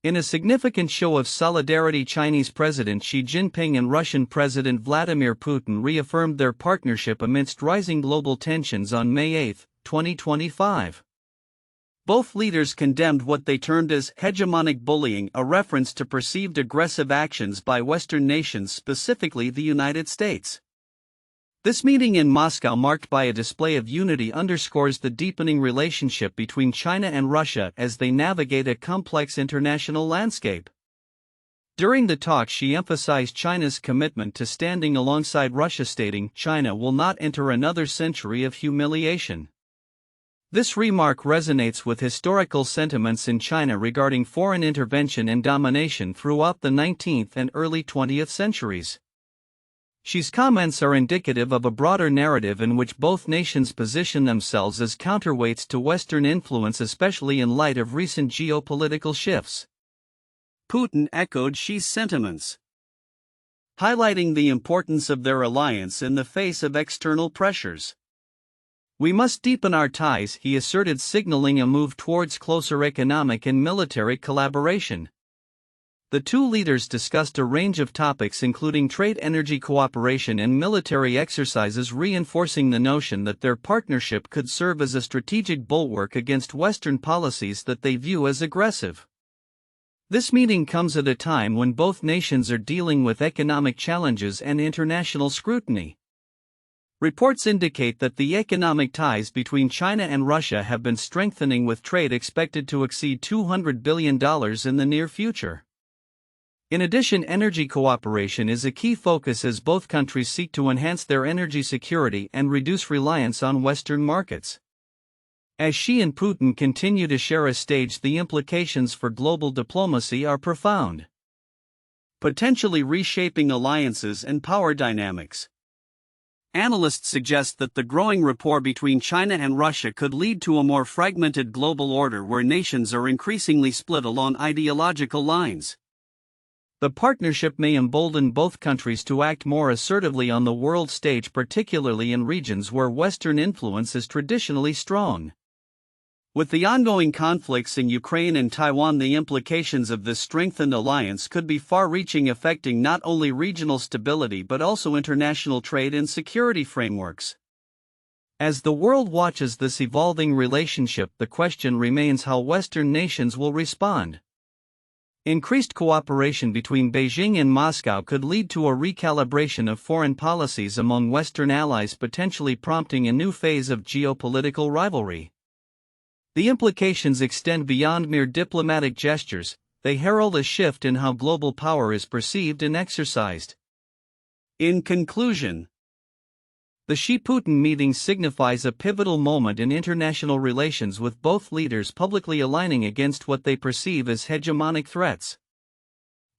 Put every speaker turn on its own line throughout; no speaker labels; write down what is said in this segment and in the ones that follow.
In a significant show of solidarity, Chinese President Xi Jinping and Russian President Vladimir Putin reaffirmed their partnership amidst rising global tensions on May 8, 2025. Both leaders condemned what they termed as hegemonic bullying, a reference to perceived aggressive actions by Western nations, specifically the United States. This meeting in Moscow, marked by a display of unity, underscores the deepening relationship between China and Russia as they navigate a complex international landscape. During the talk, she emphasized China's commitment to standing alongside Russia, stating, "China will not enter another century of humiliation." This remark resonates with historical sentiments in China regarding foreign intervention and domination throughout the 19th and early 20th centuries. Xi's comments are indicative of a broader narrative in which both nations position themselves as counterweights to Western influence, especially in light of recent geopolitical shifts. Putin echoed Xi's sentiments, highlighting the importance of their alliance in the face of external pressures. "We must deepen our ties," he asserted, signaling a move towards closer economic and military collaboration. The two leaders discussed a range of topics including trade, energy cooperation, and military exercises, reinforcing the notion that their partnership could serve as a strategic bulwark against Western policies that they view as aggressive. This meeting comes at a time when both nations are dealing with economic challenges and international scrutiny. Reports indicate that the economic ties between China and Russia have been strengthening, with trade expected to exceed $200 billion in the near future. In addition, energy cooperation is a key focus as both countries seek to enhance their energy security and reduce reliance on Western markets. As Xi and Putin continue to share a stage, the implications for global diplomacy are profound, potentially reshaping alliances and power dynamics. Analysts suggest that the growing rapport between China and Russia could lead to a more fragmented global order where nations are increasingly split along ideological lines. The partnership may embolden both countries to act more assertively on the world stage, particularly in regions where Western influence is traditionally strong. With the ongoing conflicts in Ukraine and Taiwan, the implications of this strengthened alliance could be far-reaching, affecting not only regional stability but also international trade and security frameworks. As the world watches this evolving relationship, the question remains how Western nations will respond. Increased cooperation between Beijing and Moscow could lead to a recalibration of foreign policies among Western allies, potentially prompting a new phase of geopolitical rivalry. The implications extend beyond mere diplomatic gestures; they herald a shift in how global power is perceived and exercised. In conclusion, the Xi-Putin meeting signifies a pivotal moment in international relations, with both leaders publicly aligning against what they perceive as hegemonic threats.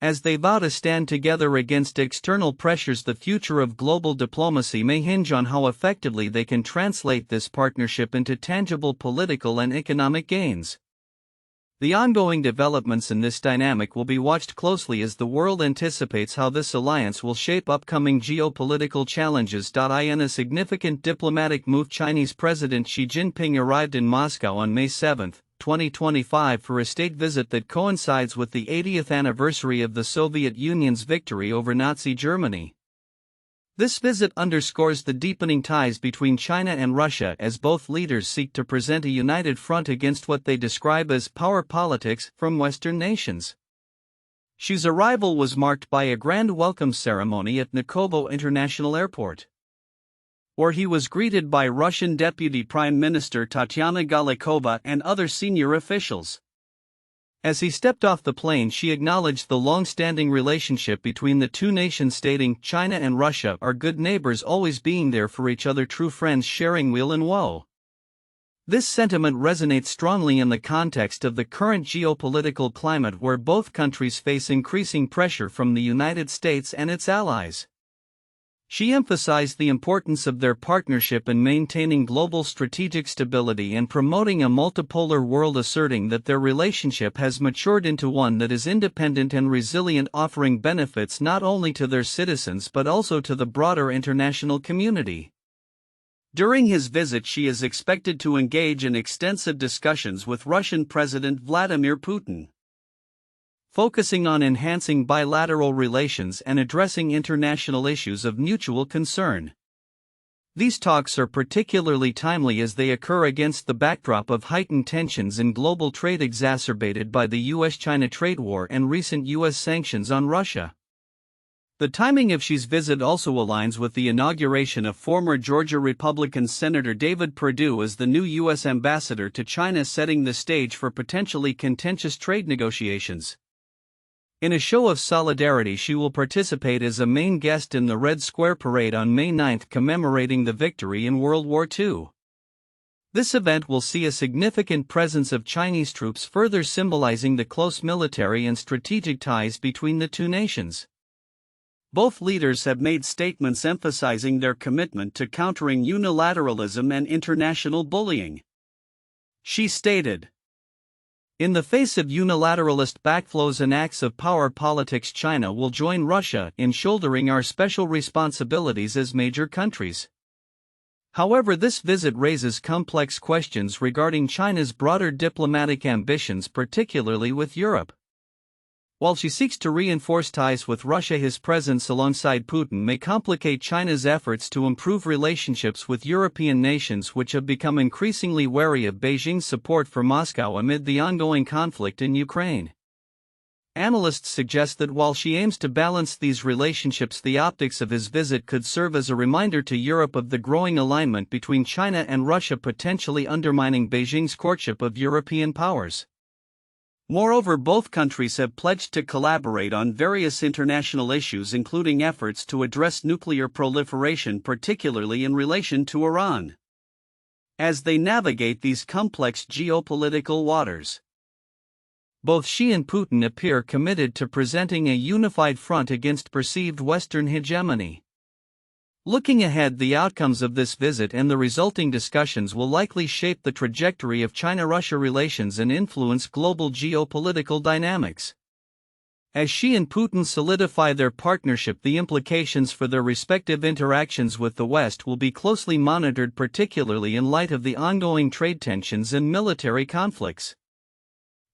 As they vow to stand together against external pressures, the future of global diplomacy may hinge on how effectively they can translate this partnership into tangible political and economic gains. The ongoing developments in this dynamic will be watched closely as the world anticipates how this alliance will shape upcoming geopolitical challenges. In a significant diplomatic move, Chinese President Xi Jinping arrived in Moscow on May 7, 2025 for a state visit that coincides with the 80th anniversary of the Soviet Union's victory over Nazi Germany. This visit underscores the deepening ties between China and Russia as both leaders seek to present a united front against what they describe as power politics from Western nations. Xi's arrival was marked by a grand welcome ceremony at Vnukovo International Airport, where he was greeted by Russian Deputy Prime Minister Tatyana Galikova and other senior officials. As he stepped off the plane, she acknowledged the long-standing relationship between the two nations, stating, "China and Russia are good neighbors, always being there for each other, true friends, sharing weal and woe." This sentiment resonates strongly in the context of the current geopolitical climate, where both countries face increasing pressure from the United States and its allies. She emphasized the importance of their partnership in maintaining global strategic stability and promoting a multipolar world, asserting that their relationship has matured into one that is independent and resilient, offering benefits not only to their citizens but also to the broader international community. During his visit, Xi is expected to engage in extensive discussions with Russian President Vladimir Putin. focusing on enhancing bilateral relations and addressing international issues of mutual concern. These talks are particularly timely as they occur against the backdrop of heightened tensions in global trade exacerbated by the US-China trade war and recent US sanctions on Russia. The timing of Xi's visit also aligns with the inauguration of former Georgia Republican Senator David Perdue as the new U.S. ambassador to China, setting the stage for potentially contentious trade negotiations. In a show of solidarity, she will participate as a main guest in the Red Square Parade on May 9 commemorating the victory in World War II. This event will see a significant presence of Chinese troops, further symbolizing the close military and strategic ties between the two nations. Both leaders have made statements emphasizing their commitment to countering unilateralism and international bullying. Xi stated, "In the face of unilateralist backflows and acts of power politics, China will join Russia in shouldering our special responsibilities as major countries." However, this visit raises complex questions regarding China's broader diplomatic ambitions, particularly with Europe. While she seeks to reinforce ties with Russia, his presence alongside Putin may complicate China's efforts to improve relationships with European nations, which have become increasingly wary of Beijing's support for Moscow amid the ongoing conflict in Ukraine. Analysts suggest that while Xi aims to balance these relationships, the optics of his visit could serve as a reminder to Europe of the growing alignment between China and Russia, potentially undermining Beijing's courtship of European powers. Moreover, both countries have pledged to collaborate on various international issues, including efforts to address nuclear proliferation, particularly in relation to Iran, as they navigate these complex geopolitical waters. Both Xi and Putin appear committed to presenting a unified front against perceived Western hegemony. Looking ahead, the outcomes of this visit and the resulting discussions will likely shape the trajectory of China-Russia relations and influence global geopolitical dynamics. As Xi and Putin solidify their partnership, the implications for their respective interactions with the West will be closely monitored, particularly in light of the ongoing trade tensions and military conflicts.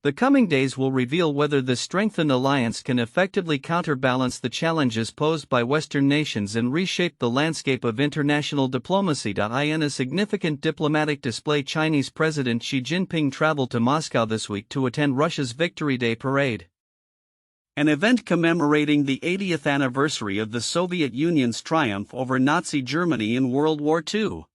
The coming days will reveal whether this strengthened alliance can effectively counterbalance the challenges posed by Western nations and reshape the landscape of international diplomacy. In a significant diplomatic display, Chinese President Xi Jinping traveled to Moscow this week to attend Russia's Victory Day parade, an event commemorating the 80th anniversary of the Soviet Union's triumph over Nazi Germany in World War II.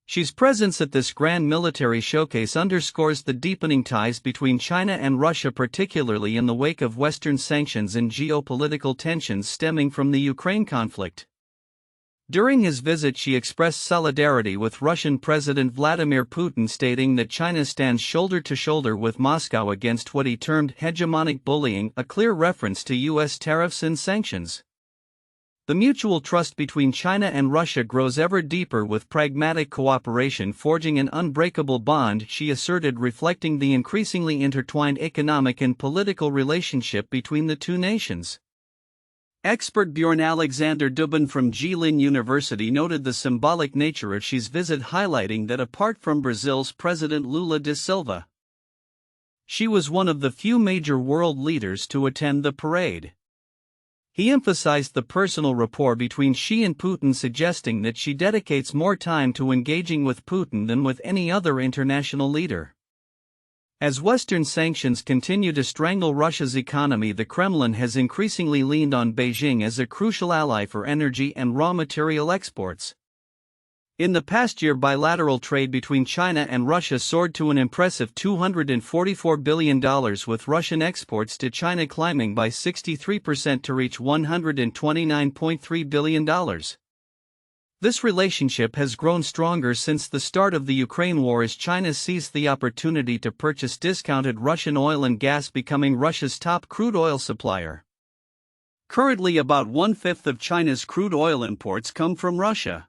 Xi's presence at this grand military showcase underscores the deepening ties between China and Russia, particularly in the wake of Western sanctions and geopolitical tensions stemming from the Ukraine conflict. During his visit, Xi expressed solidarity with Russian President Vladimir Putin, stating that China stands shoulder to shoulder with Moscow against what he termed hegemonic bullying, a clear reference to US tariffs and sanctions. The mutual trust between China and Russia grows ever deeper, with pragmatic cooperation forging an unbreakable bond, Xi asserted, reflecting the increasingly intertwined economic and political relationship between the two nations. Expert Bjorn Alexander Dubin from Jilin University noted the symbolic nature of Xi's visit, highlighting that apart from Brazil's President Lula da Silva, Xi was one of the few major world leaders to attend the parade. He emphasized the personal rapport between Xi and Putin, suggesting that Xi dedicates more time to engaging with Putin than with any other international leader. As Western sanctions continue to strangle Russia's economy, the Kremlin has increasingly leaned on Beijing as a crucial ally for energy and raw material exports. In the past year, bilateral trade between China and Russia soared to an impressive $244 billion, with Russian exports to China climbing by 63% to reach $129.3 billion. This relationship has grown stronger since the start of the Ukraine war, as China seized the opportunity to purchase discounted Russian oil and gas, becoming Russia's top crude oil supplier. Currently, about one-fifth of China's crude oil imports come from Russia,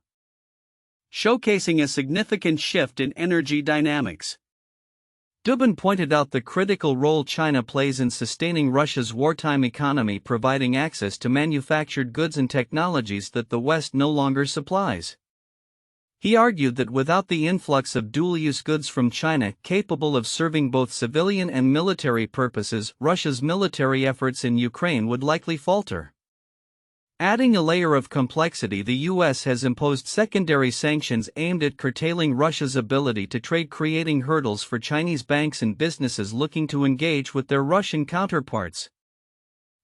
showcasing a significant shift in energy dynamics. Dubin pointed out the critical role China plays in sustaining Russia's wartime economy, providing access to manufactured goods and technologies that the West no longer supplies. He argued that without the influx of dual-use goods from China capable of serving both civilian and military purposes, Russia's military efforts in Ukraine would likely falter. Adding a layer of complexity, the US has imposed secondary sanctions aimed at curtailing Russia's ability to trade, creating hurdles for Chinese banks and businesses looking to engage with their Russian counterparts.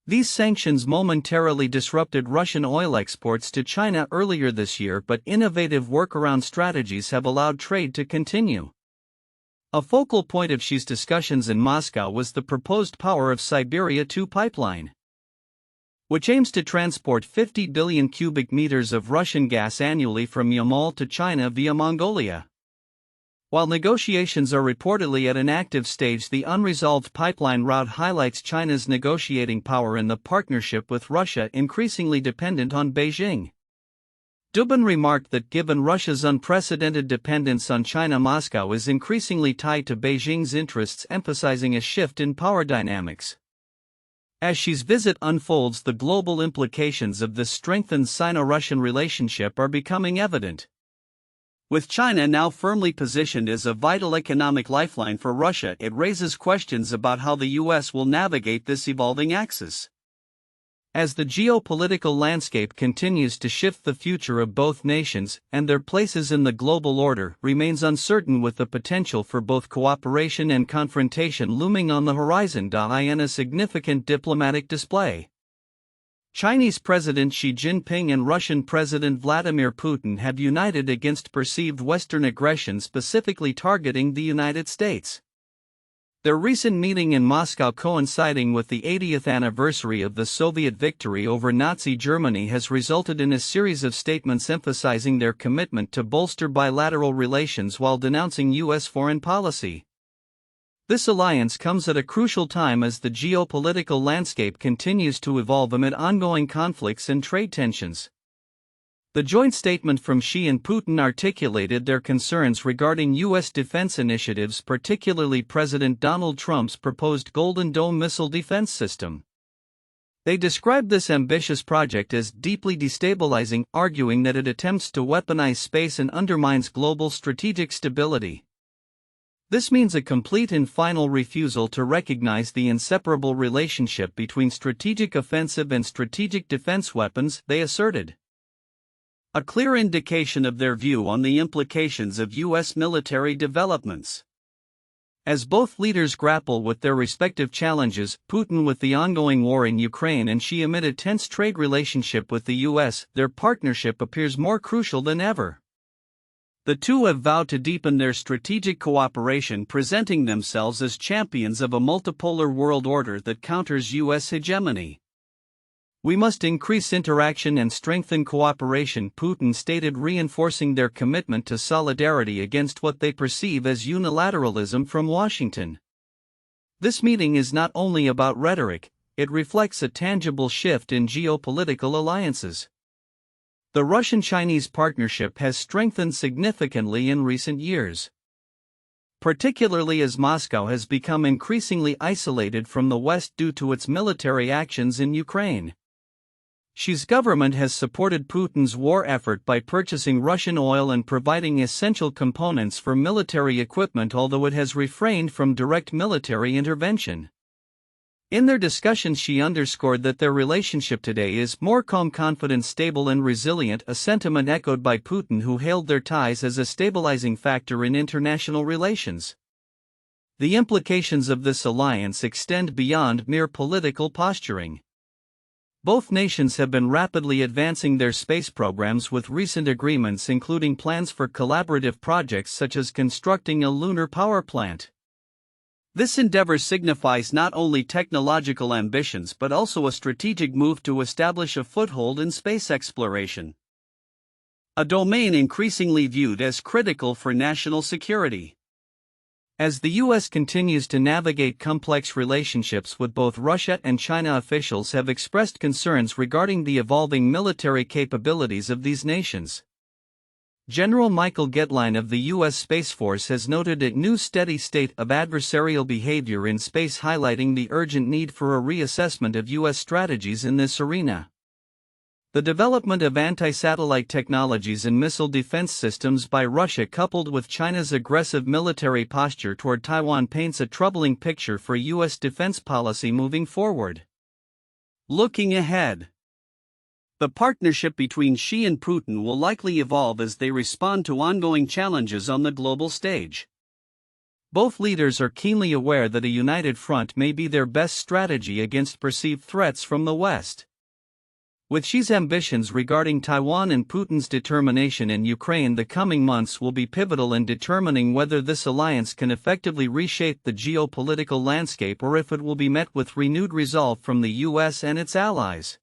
These sanctions momentarily disrupted Russian oil exports to China earlier this year, but innovative workaround strategies have allowed trade to continue. A focal point of Xi's discussions in Moscow was the proposed Power of Siberia 2 pipeline, which aims to transport 50 billion cubic meters of Russian gas annually from Yamal to China via Mongolia. While negotiations are reportedly at an active stage, the unresolved pipeline route highlights China's negotiating power in the partnership with Russia, increasingly dependent on Beijing. Dubin remarked that given Russia's unprecedented dependence on China, Moscow is increasingly tied to Beijing's interests, emphasizing a shift in power dynamics. As Xi's visit unfolds, the global implications of this strengthened Sino-Russian relationship are becoming evident. With China now firmly positioned as a vital economic lifeline for Russia, it raises questions about how the US will navigate this evolving axis. As the geopolitical landscape continues to shift, the future of both nations and their places in the global order remains uncertain, with the potential for both cooperation and confrontation looming on the horizon. In a significant diplomatic display, Chinese President Xi Jinping and Russian President Vladimir Putin have united against perceived Western aggression, specifically targeting the United States. Their recent meeting in Moscow, coinciding with the 80th anniversary of the Soviet victory over Nazi Germany, has resulted in a series of statements emphasizing their commitment to bolster bilateral relations while denouncing U.S. foreign policy. This alliance comes at a crucial time as the geopolitical landscape continues to evolve amid ongoing conflicts and trade tensions. The joint statement from Xi and Putin articulated their concerns regarding U.S. defense initiatives, particularly President Donald Trump's proposed Golden Dome missile defense system. They described this ambitious project as deeply destabilizing, arguing that it attempts to weaponize space and undermines global strategic stability. This means a complete and final refusal to recognize the inseparable relationship between strategic offensive and strategic defense weapons, they asserted. A clear indication of their view on the implications of U.S. military developments. As both leaders grapple with their respective challenges, Putin with the ongoing war in Ukraine and Xi amid a tense trade relationship with the U.S., their partnership appears more crucial than ever. The two have vowed to deepen their strategic cooperation, presenting themselves as champions of a multipolar world order that counters U.S. hegemony. We must increase interaction and strengthen cooperation, Putin stated, reinforcing their commitment to solidarity against what they perceive as unilateralism from Washington. This meeting is not only about rhetoric, it reflects a tangible shift in geopolitical alliances. The Russian-Chinese partnership has strengthened significantly in recent years, particularly as Moscow has become increasingly isolated from the West due to its military actions in Ukraine. Xi's government has supported Putin's war effort by purchasing Russian oil and providing essential components for military equipment, although it has refrained from direct military intervention. In their discussions, Xi underscored that their relationship today is more calm, confident, stable, and resilient, a sentiment echoed by Putin, who hailed their ties as a stabilizing factor in international relations. The implications of this alliance extend beyond mere political posturing. Both nations have been rapidly advancing their space programs, with recent agreements including plans for collaborative projects such as constructing a lunar power plant. This endeavor signifies not only technological ambitions but also a strategic move to establish a foothold in space exploration, a domain increasingly viewed as critical for national security. As the U.S. continues to navigate complex relationships with both Russia and China, officials have expressed concerns regarding the evolving military capabilities of these nations. General Michael Getline of the U.S. Space Force has noted a new steady state of adversarial behavior in space, highlighting the urgent need for a reassessment of U.S. strategies in this arena. The development of anti-satellite technologies and missile defense systems by Russia coupled with China's aggressive military posture toward Taiwan paints a troubling picture for U.S. defense policy moving forward. Looking ahead, the partnership between Xi and Putin will likely evolve as they respond to ongoing challenges on the global stage. Both leaders are keenly aware that a united front may be their best strategy against perceived threats from the West. With Xi's ambitions regarding Taiwan and Putin's determination in Ukraine, the coming months will be pivotal in determining whether this alliance can effectively reshape the geopolitical landscape or if it will be met with renewed resolve from the US and its allies.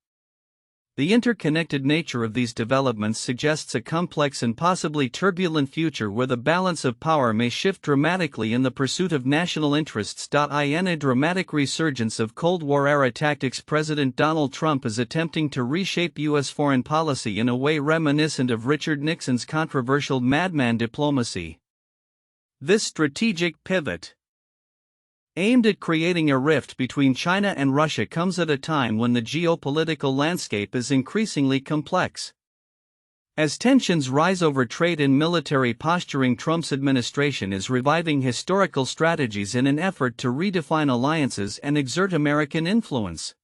The interconnected nature of these developments suggests a complex and possibly turbulent future where the balance of power may shift dramatically in the pursuit of national interests. In a dramatic resurgence of Cold War-era tactics, President Donald Trump is attempting to reshape U.S. foreign policy in a way reminiscent of Richard Nixon's controversial madman diplomacy. This strategic pivot, aimed at creating a rift between China and Russia, comes at a time when the geopolitical landscape is increasingly complex. As tensions rise over trade and military posturing, Trump's administration is reviving historical strategies in an effort to redefine alliances and exert American influence.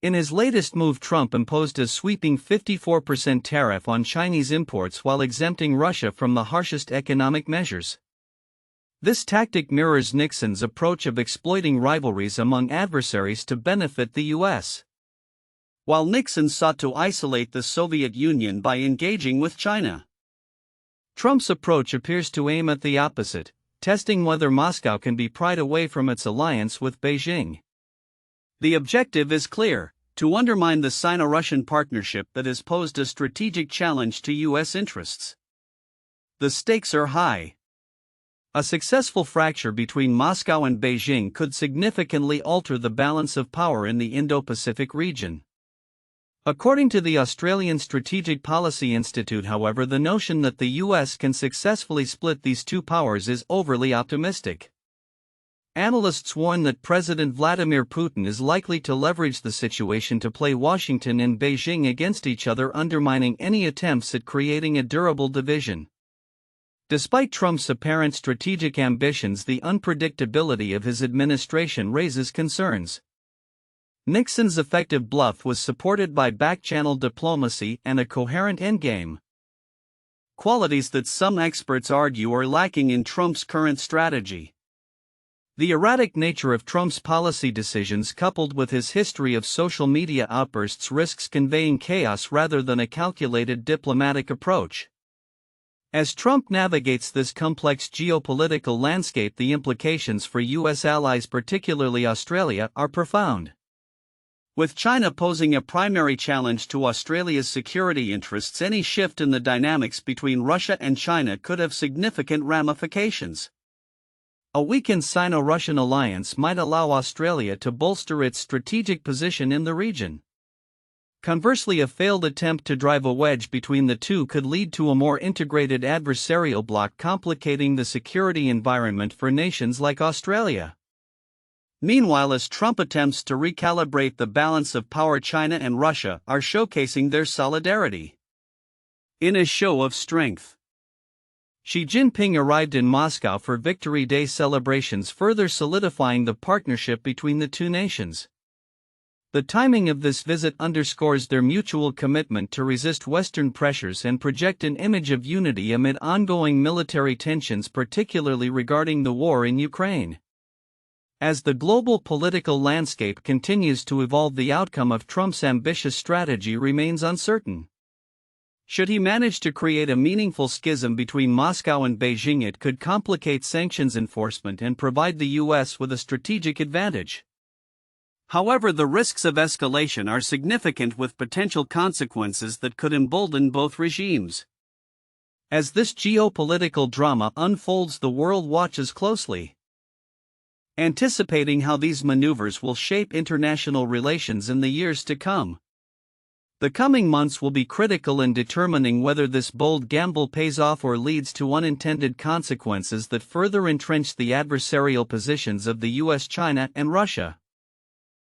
In his latest move, Trump imposed a sweeping 54% tariff on Chinese imports while exempting Russia from the harshest economic measures. This tactic mirrors Nixon's approach of exploiting rivalries among adversaries to benefit the U.S. While Nixon sought to isolate the Soviet Union by engaging with China, Trump's approach appears to aim at the opposite, testing whether Moscow can be pried away from its alliance with Beijing. The objective is clear: to undermine the Sino-Russian partnership that has posed a strategic challenge to U.S. interests. The stakes are high. A successful fracture between Moscow and Beijing could significantly alter the balance of power in the Indo-Pacific region. According to the Australian Strategic Policy Institute, however, the notion that the US can successfully split these two powers is overly optimistic. Analysts warn that President Vladimir Putin is likely to leverage the situation to play Washington and Beijing against each other, undermining any attempts at creating a durable division. Despite Trump's apparent strategic ambitions, the unpredictability of his administration raises concerns. Nixon's effective bluff was supported by back-channel diplomacy and a coherent endgame, qualities that some experts argue are lacking in Trump's current strategy. The erratic nature of Trump's policy decisions, coupled with his history of social media outbursts, risks conveying chaos rather than a calculated diplomatic approach. As Trump navigates this complex geopolitical landscape, the implications for U.S. allies, particularly Australia, are profound. With China posing a primary challenge to Australia's security interests, any shift in the dynamics between Russia and China could have significant ramifications. A weakened Sino-Russian alliance might allow Australia to bolster its strategic position in the region. Conversely, a failed attempt to drive a wedge between the two could lead to a more integrated adversarial bloc, complicating the security environment for nations like Australia. Meanwhile, as Trump attempts to recalibrate the balance of power, China and Russia are showcasing their solidarity in a show of strength. Xi Jinping arrived in Moscow for Victory Day celebrations, further solidifying the partnership between the two nations. The timing of this visit underscores their mutual commitment to resist Western pressures and project an image of unity amid ongoing military tensions, particularly regarding the war in Ukraine. As the global political landscape continues to evolve, the outcome of Trump's ambitious strategy remains uncertain. Should he manage to create a meaningful schism between Moscow and Beijing, it could complicate sanctions enforcement and provide the U.S. with a strategic advantage. However, the risks of escalation are significant, with potential consequences that could embolden both regimes. As this geopolitical drama unfolds, the world watches closely, anticipating how these maneuvers will shape international relations in the years to come. The coming months will be critical in determining whether this bold gamble pays off or leads to unintended consequences that further entrench the adversarial positions of the US, China, and Russia.